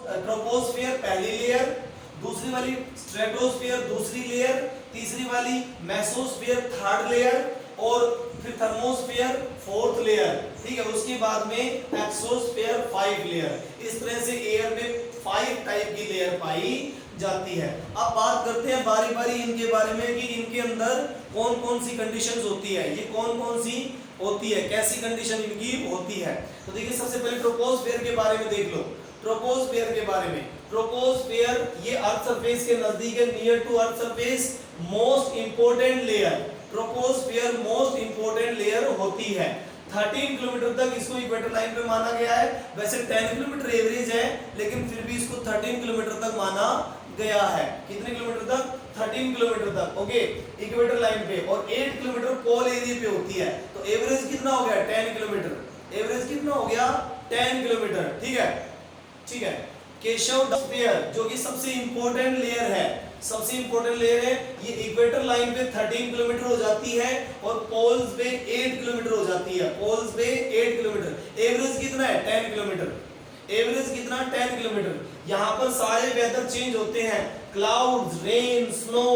Troposphere पहली layer, दूसरी वाली स्ट्रेटोस्फियर दूसरी लेयर, तीसरी वाली मेसोस्फियर थर्ड लेयर और फिर थर्मोस्फियर फोर्थ लेयर, ठीक है। उसके बाद में एक्सोस्फियर 5 लेयर। इस तरह से एयर में 5 टाइप की लेयर पाई जाती है। अब बात करते हैं बारी बारी इनके बारे में कि इनके अंदर कौन कौन सी कंडीशंस होती है, ये कौन कौन सी होती है, कैसी कंडीशन इनकी होती है। तो देखिए सबसे पहले ट्रोपोस्फियर के बारे में देख लो। ट्रोपोस्फियर के बारे में, ट्रोपोस्फियर ये अर्थ सरफेस के नजदीक है, near to earth surface, most important layer. Troposphere most important layer होती है। 13 किलोमीटर तक इसको इक्वेटर लाइन पे माना गया है। वैसे 10 किलोमीटर एवरेज है, लेकिन फिर भी इसको 13 किलोमीटर तक माना गया है। कितने किलोमीटर तक? 13 किलोमीटर तक, ओके, इक्वेटर लाइन पे। और 8 किलोमीटर पोल एरिया पे होती है। तो एवरेज कितना हो गया? 10 किलोमीटर। एवरेज कितना हो गया? 10 किलोमीटर, ठीक है, ठीक है। केशव स्फीयर जो कि सबसे इंपॉर्टेंट लेयर है, सबसे इंपॉर्टेंट लेयर है, ये इक्वेटर लाइन पे 13 किलोमीटर हो जाती है और पोल्स पे 8 किलोमीटर हो जाती है। पोल्स पे 8 किलोमीटर। एवरेज कितना है? 10 किलोमीटर। एवरेज कितना? 10 किलोमीटर। यहाँ पर सारे वेदर चेंज होते हैं, क्लाउड्स, रेन, स्नो,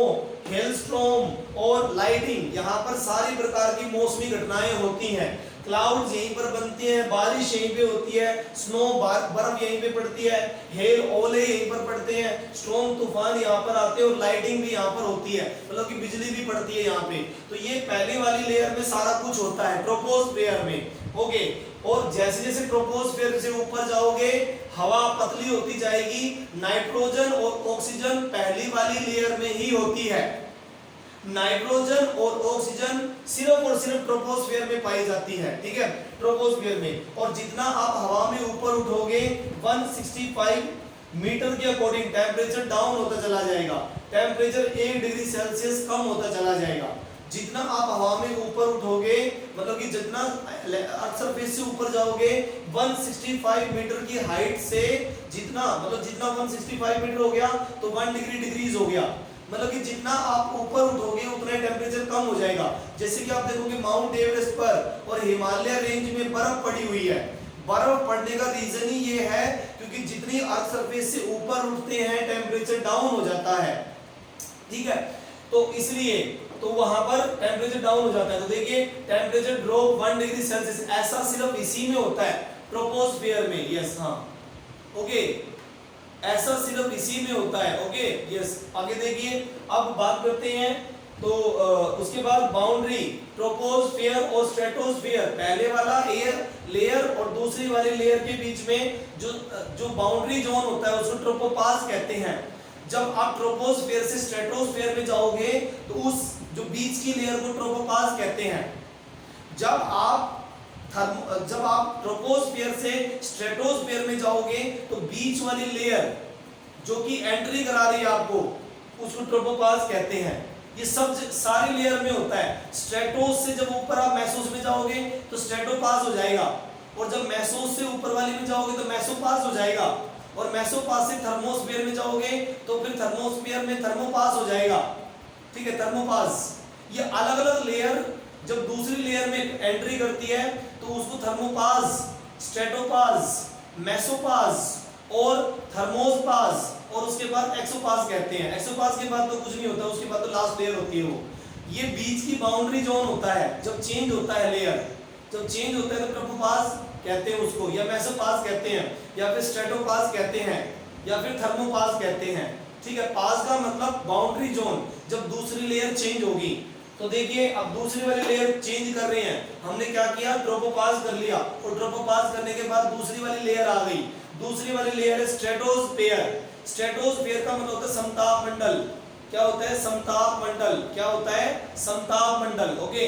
हेलस्टॉर्म और लाइटिंग, यहाँ पर सारी प्रकार की मौसमी घटनाएं होती हैं। क्लाउड्स यहीं पर बनते हैं, बारिश यहीं पे होती है, स्नो बर्फ यहीं पे पड़ती है, हेल ओले यहीं पर पड़ते हैं, स्टॉर्म तूफान यहाँ पर आते हैं और लाइटिंग भी यहाँ पर होती है, मतलब कि बिजली भी पड़ती है यहाँ पे। तो ये पहली वाली लेयर में सारा कुछ होता है ट्रोपोस्फियर में, ओके। और जैसे जैसे ट्रोपोस्फियर से ऊपर जाओगे हवा पतली होती जाएगी। नाइट्रोजन और ऑक्सीजन पहली वाली लेयर में ही होती है। नाइट्रोजन और ऑक्सीजन सिर्फ और सिर्फ ट्रोपोस्फियर में पाई जाती है, ठीक है, ट्रोपोस्फियर में। और जितना आप हवा में ऊपर उठोगे 165 मीटर के अकॉर्डिंग टेम्परेचर डाउन होता चला जाएगा, टेम्परेचर 1 डिग्री सेल्सियस कम होता चला जाएगा। जितना आप हवा में ऊपर उठोगे, मतलब कि जितना अर्थ सरफेस से ऊपर जाओगे 165 मीटर की हाइट से, जितना मतलब जितना 165 मीटर हो गया तो 1 डिग्री डिक्रीज हो गया, मतलब कि जितना आप ऊपर उठोगे उतना टेम्परेचर कम हो जाएगा। जैसे कि आप देखोगे माउंट एवरेस्ट पर और हिमालय रेंज में बर्फ पड़ी हुई है। बर्फ पड़ने का रीजन ही ये है क्योंकि जितनी अर्थ सरफेस से ऊपर उठते हैं टेम्परेचर डाउन हो जाता है, ठीक है। तो इसलिए तो वहां पर टेम्परेचर डाउन हो जाता है। तो देखिए टेम्परेचर ड्रॉप 1 डिग्री सेल्सियस, ऐसा सिर्फ इसी में होता है ट्रोपोस्फियर में, यस, हाँ, ओके, ऐसा सिर्फ इसी में होता है, ओके, यस। आगे देखिए, अब बात करते हैं तो उसके बाद बाउंड्री, ट्रोपोस्फियर और स्ट्रेटोस्फियर, पहले वाला एयर लेयर और दूसरी वाली लेयर के बीच में जो बाउंड्री जोन होता है उसको ट्रोपोपास कहते हैं। जब आप ट्रोपोस्फियर से स्ट्रेटोस्फियर में जाओगे तो उस जो बीच की लेयर को ट्रोपोपास कहते हैं। जब आप ट्रोपोस्फियर से स्ट्रेटोस्फियर में जाओगे तो बीच वाली लेयर जो कि एंट्री करा रही है आपको, उसको ट्रोपोपास कहते हैं। ये सब सारी लेयर में होता है। स्ट्रेटोस से जब ऊपर आप मेसोस में जाओगे तो स्ट्रेटोपास हो जाएगा, और जब मेसोस से ऊपर वाली में जाओगे तो मेसोपास हो जाएगा, और मेसोपास से थर्मोस्फियर में जाओगे तो फिर थर्मोस्फियर में थर्मोपास हो जाएगा, ठीक है, थर्मोपास। ये अलग अलग लेयर जब दूसरी लेयर में एंट्री करती है तो उसको थर्मोपास, स्ट्रेटोपास, मेसोपास और थर्मोपास और उसके बाद एक्सोपास कहते हैं। एक्सोपास के बाद तो कुछ नहीं होता, उसके बाद तो लास्ट लेयर होती है वो। ये बीच की बाउंड्री जोन होता है। जब चेंज होता है लेयर, जब चेंज होता है तो ट्रोपोपास कहते हैं उसको, या मेसोपास कहते हैं, या फिर स्ट्रेटोपास कहते हैं, या फिर थर्मोपास कहते हैं, ठीक है। पास का मतलब बाउंड्री जोन, जब दूसरी लेयर चेंज होगी। तो देखिए अब दूसरी वाली लेयर चेंज कर रहे हैं, हमने क्या किया, ट्रोपोपास कर लिया, और ट्रोपोपास करने के बाद दूसरी वाली लेयर आ गई। दूसरी वाली लेयर है स्ट्रेटोस्फियर। स्ट्रेटोस्फियर का मतलब होता है समताप मंडल। क्या होता है? समताप मंडल। क्या होता है? समताप मंडल, ओके,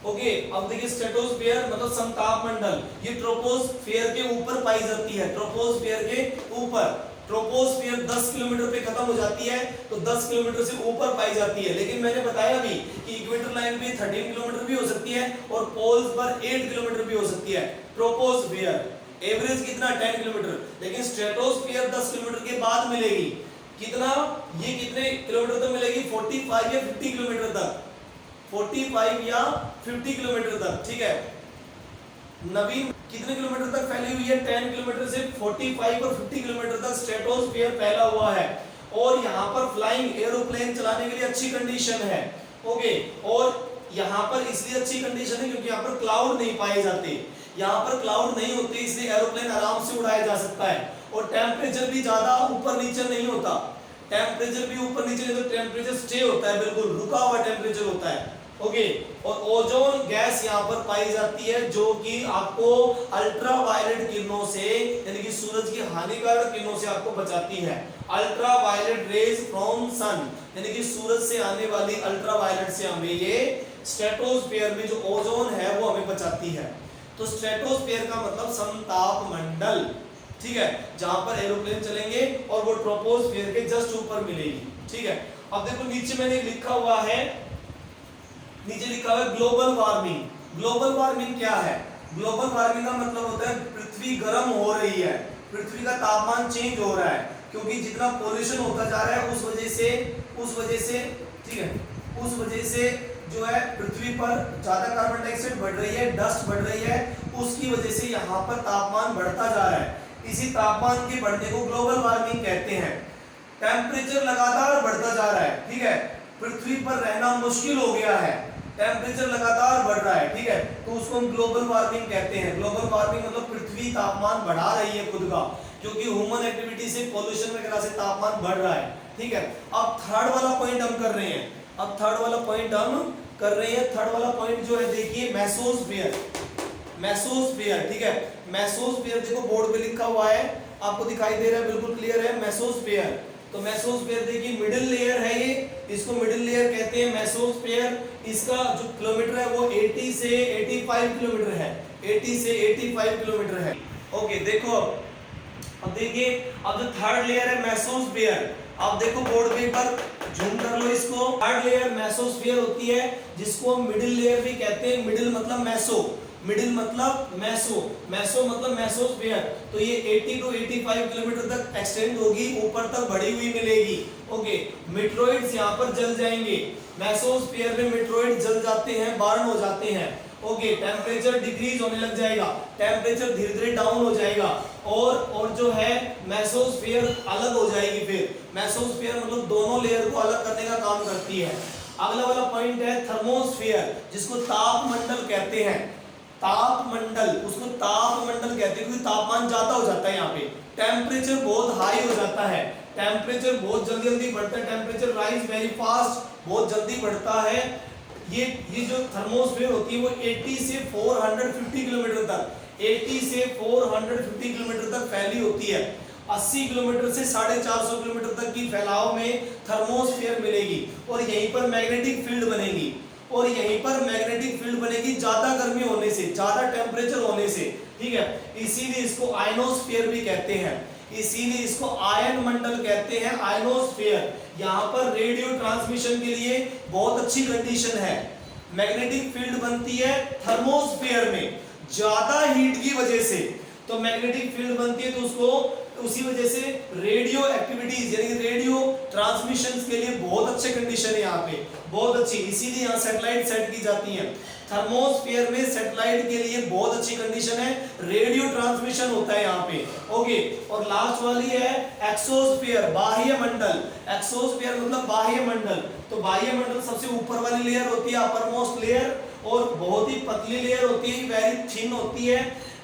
ओके। अब देखिए स्ट्रेटोस्फियर मतलब समताप मंडल, ये ट्रोपोस्फियर के ऊपर पाई जाती है, ट्रोपोस्फियर के ऊपर। ट्रोपोस्फियर 10 किलोमीटर पे खत्म हो जाती है, तो 10 किलोमीटर से ऊपर पाई जाती है। लेकिन मैंने बताया भी कि इक्वेटर लाइन पे 13 किलोमीटर भी हो सकती है और पोल्स पर 8 किलोमीटर भी हो सकती है। ट्रोपोस्फियर एवरेज कितना? 10 किलोमीटर, लेकिन स्ट्रेटोस्फियर 10 किलोमीटर के बाद मिलेगी। कितना? ये कितने किलोमीटर तक मिलेगी? 45 या 50 किलोमीटर तक, 45 या 50 किलोमीटर तक, ठीक है। नवीन कितने किलोमीटर तक फैली हुई है? 10 किलोमीटर से 45 और 50 किलोमीटर तक स्ट्रेटोस्फीयर फैला हुआ है। और यहाँ पर फ्लाइंग एरोप्लेन चलाने के लिए अच्छी कंडीशन है। ओके, और यहाँ पर इसलिए अच्छी कंडीशन है क्योंकि यहाँ पर क्लाउड नहीं पाए जाते, यहाँ पर क्लाउड नहीं होते, इसलिए एरोप्लेन आराम से उड़ाया जा सकता है। और टेम्परेचर भी ज्यादा ऊपर नीचे नहीं होता, टेम्परेचर भी ऊपर नीचे नहीं, तो टेम्परेचर स्टे होता है, बिल्कुल रुका हुआ टेम्परेचर होता है। ओके, और ओजोन गैस यहाँ पर पाई जाती है जो कि आपको अल्ट्रावायलेट किरणों से, यानी कि सूरज की हानिकारक किरणों से आपको बचाती है। अल्ट्रावायलेट रेज फ्रॉम सन, यानी कि सूरज से आने वाली अल्ट्रावायलेट से हमें ये स्ट्रेटोस्फीयर में जो ओजोन है वो हमें बचाती है। तो स्ट्रेटोस्फीयर का मतलब समताप मंडल, ठीक है, जहां पर एरोप्लेन चलेंगे और वो ट्रोपोस्फीयर के जस्ट ऊपर मिलेगी। ठीक है, अब देखो नीचे मैंने लिखा हुआ है, नीचे लिखा हुआ है ग्लोबल वार्मिंग। ग्लोबल वार्मिंग क्या है? ग्लोबल वार्मिंग का मतलब होता है पृथ्वी गर्म हो रही है, पृथ्वी का तापमान चेंज हो रहा है, क्योंकि जितना पोल्यूशन होता जा रहा है उस वजह से ठीक है, उस वजह से जो है पृथ्वी पर ज्यादा कार्बन डाइऑक्साइड बढ़ रही है, डस्ट बढ़ रही है, उसकी वजह से यहाँ पर तापमान बढ़ता जा रहा है। इसी तापमान के बढ़ने को ग्लोबल वार्मिंग कहते हैं। टेम्परेचर लगातार बढ़ता जा रहा है, ठीक है, पृथ्वी पर रहना मुश्किल हो गया है, टेम्परेचर लगातार बढ़ रहा है, ठीक है, तो उसको हम ग्लोबल वार्मिंग कहते हैं। ग्लोबल वार्मिंग मतलब पृथ्वी तापमान बढ़ा रही है खुद का, क्योंकि ह्यूमन एक्टिविटी से, पॉल्यूशन वगैरह से तापमान बढ़ रहा है। ठीक है, अब थर्ड वाला पॉइंट हम कर रहे हैं, अब थर्ड वाला पॉइंट हम कर रहे हैं। थर्ड वाला पॉइंट जो है देखिए मेसोस्फीयर, मेसोस्फीयर, ठीक है, मेसोस्फीयर देखो बोर्ड पे लिखा हुआ है, आपको दिखाई दे रहा है, बिल्कुल क्लियर है मेसोस्फीयर। तो मेसोस्फीयर देखिए मिडिल लेयर है ये, इसको मिडिल लेयर कहते हैं मेसोस्फीयर। इसका जो किलोमीटर है वो 80 से 85 किलोमीटर है, 80 से 85 किलोमीटर है। ओके, देखो अब देखिए, अब जो थर्ड लेयर है मेसोस्फीयर, अब देखो बोर्ड पे एक बार जूम कर लो इसको। थर्ड लेयर मेसोस्फीयर होती है, जिसको हम मिडिल लेयर भी कहते हैं। मिडिल मतलब मेसो, मिडिल मतलब मेसो, मेसो मतलब मेसोस्फीयर। तो ये 80 टू 85 किलोमीटर तक एक्सटेंड होगी, ऊपर तक बढ़ी हुई मिलेगी। ओके, मेट्रोइड्स यहाँ पर जल जाएंगे, मेसोस्फीयर में मेट्रोइड जल जाते हैं, बर्न हो जाते हैं। ओके, टेम्परेचर डिक्रीज होने लग जाएगा, टेम्परेचर धीरे धीरे डाउन हो जाएगा, और जो है मेसोस्फीयर अलग हो जाएगी। फिर मेसोस्फीयर मतलब दोनों लेयर को अलग करने का काम करती है। अगला वाला पॉइंट है थर्मोस्फीयर, जिसको तापमंडल कहते हैं। तापमंडल, उसको तापमंडल कहते हैं क्योंकि तापमान ज्यादा हो जाता है, यहाँ पे टेम्परेचर बहुत हाई हो जाता है, टेम्परेचर बहुत जल्दी जल्दी बढ़ता है, टेम्परेचर राइज वेरी फास्ट, बहुत जल्दी बढ़ता है। ये जो थर्मोस्फीयर होती है वो 80 से 450 किलोमीटर तक, 80 से 450 किलोमीटर तक फैली होती है। 80 किलोमीटर से 450 किलोमीटर तक की फैलाव में थर्मोस्फीयर मिलेगी, और यहीं पर मैग्नेटिक फील्ड बनेगी, और यहीं पर मैग्नेटिक फील्ड बनेगी ज्यादा गर्मी होने से, ज्यादा टेम्परेचर होने से। ठीक है, इसीलिए इसको आयनोस्फीयर भी कहते हैं, इसीलिए इसको आयन मंडल कहते हैं, आयनोस्फीयर। यहाँ पर रेडियो ट्रांसमिशन के लिए बहुत अच्छी कंडीशन है। मैग्नेटिक फील्ड बनती है थर्मोस्फीयर में ज्यादा हीट की वजह से, तो मैग्नेटिक फील्ड बनती है, तो उसको उसी वजह से रेडियो एक्टिविटीज यानी रेडियो ट्रांसमिशंस के लिए बहुत अच्छे कंडीशन है यहाँ पे, बहुत अच्छी, इसीलिए यहाँ सैटेलाइट सेट की जाती है। थर्मोस्फीयर में सैटेलाइट के लिए बहुत अच्छी कंडीशन है, रेडियो ट्रांसमिशन होता है यहाँ पे। ओके, और लास्ट वाली है एक्सोस्फीयर, बाह्य मंडल। एक्सोस्फीयर मतलब बाह्य मंडल, तो बाह्य मंडल सबसे ऊपर वाली लेयर होती है, अपर मोस्ट लेयर, और बहुत ही पतली लेयर होती है, वेरी थिन होती है,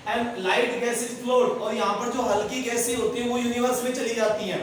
एंड लाइट गैसेस फ्लोट। और यहाँ पर जो हल्की गैसें होती हैं वो यूनिवर्स में चली जाती हैं।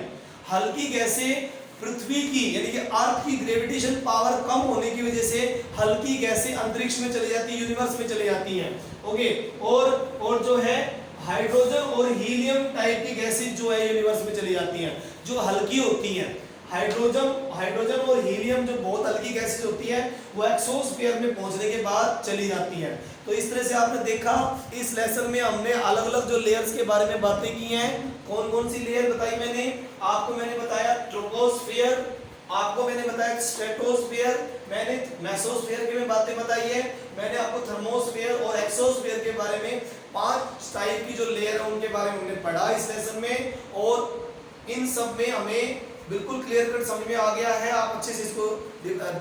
हल्की गैसें पृथ्वी की यानी कि अर्थ की ग्रेविटेशन पावर कम होने की वजह से हल्की गैसें अंतरिक्ष में चली जाती है, यूनिवर्स में चली जाती हैं। ओके, और जो है हाइड्रोजन और हीलियम टाइप की गैसें जो है यूनिवर्स में चली जाती हैं, जो हल्की होती हैं। हाइड्रोजन और हीलियम जो बहुत हल्की गैसेज होती है वो एक्सोस्फीयर में पहुंचने के बाद चली जाती है। तो इस तरह से आपने देखा इस लेसन में हमने अलग अलग जो लेयर्स के बारे में बातें की हैं। कौन कौन सी लेयर बताई मैंने आपको? मैंने बताया ट्रोपोस्फीयर, आपको मैंने बताया स्ट्रेटोस्फीयर, मैंने मेसोस्फीयर की बातें बताई है, मैंने आपको थर्मोस्फीयर और एक्सोस्फीयर के बारे में 5 टाइप की जो लेयर है उनके बारे में हमने पढ़ा इस लेसन में। और इन सब में हमें बिल्कुल क्लियर कट समझ में आ गया है, आप अच्छे से इसको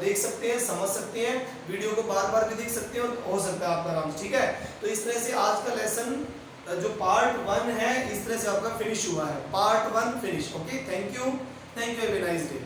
देख सकते हैं, समझ सकते हैं, वीडियो को बार बार भी देख सकते हैं और हो सकता है आपका आराम से। ठीक है, तो इस तरह से आज का लेसन जो पार्ट 1 है इस तरह से आपका फिनिश हुआ है, part 1 finish. Okay, thank you, have a nice day.